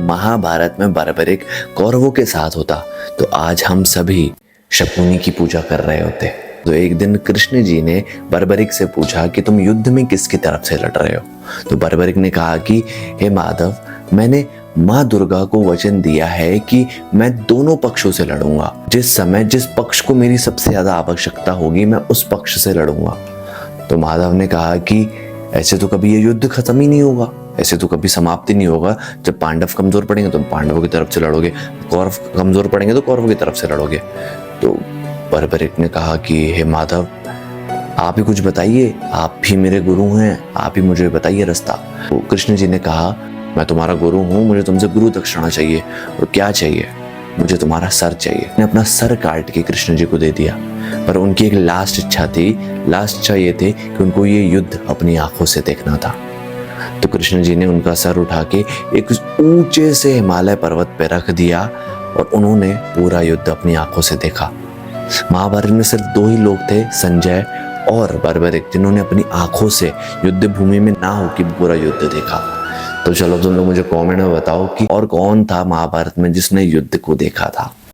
महाभारत में बर्बरिक कौरवों के साथ होता तो आज हम सभी शकुनी की पूजा कर रहे होते। तो एक दिन कृष्ण जी ने बर्बरिक से पूछा कि तुम युद्ध में किसकी तरफ से लड़ रहे हो। तो बर्बरिक ने कहा कि हे माधव, मैंने माँ दुर्गा को वचन दिया है कि मैं दोनों पक्षों से लड़ूंगा। जिस समय जिस पक्ष को मेरी सबसे ज्यादा आवश्यकता होगी मैं उस पक्ष से लड़ूंगा। तो माधव ने कहा कि ऐसे तो कभी ये युद्ध खत्म ही नहीं होगा, ऐसे तो कभी समाप्ति नहीं होगा। जब पांडव कमजोर पड़ेंगे तो पांडवों की तरफ से लड़ोगे, कौरव कमजोर पड़ेंगे तो कौरवों की तरफ से लड़ोगे। तो बर्बरिक ने कहा कि हे माधव, आप ही कुछ बताइए, आप भी मेरे गुरु हैं, आप ही मुझे बताइए रास्ता। तो कृष्ण जी ने कहा, मैं तुम्हारा गुरु हूँ, मुझे तुमसे गुरु दक्षिणा चाहिए। और क्या चाहिए? मुझे तुम्हारा सर चाहिए। ने अपना सर काट के कृष्ण जी को दे दिया। पर उनकी एक लास्ट इच्छा थी, लास्ट इच्छा ये थी कि उनको ये युद्ध अपनी आंखों से देखना था। तो कृष्ण जी ने उनका सर उठा के एक ऊंचे से हिमालय पर्वत पे रख दिया और उन्होंने पूरा युद्ध अपनी आंखों से देखा। महाभारत में सिर्फ दो ही लोग थे, संजय और बर्बरिक, जिन्होंने अपनी आंखों से युद्ध भूमि में ना होकर पूरा युद्ध देखा। तो चलो तुम लोग मुझे कमेंट में बताओ कि और कौन था महाभारत में जिसने युद्ध को देखा था।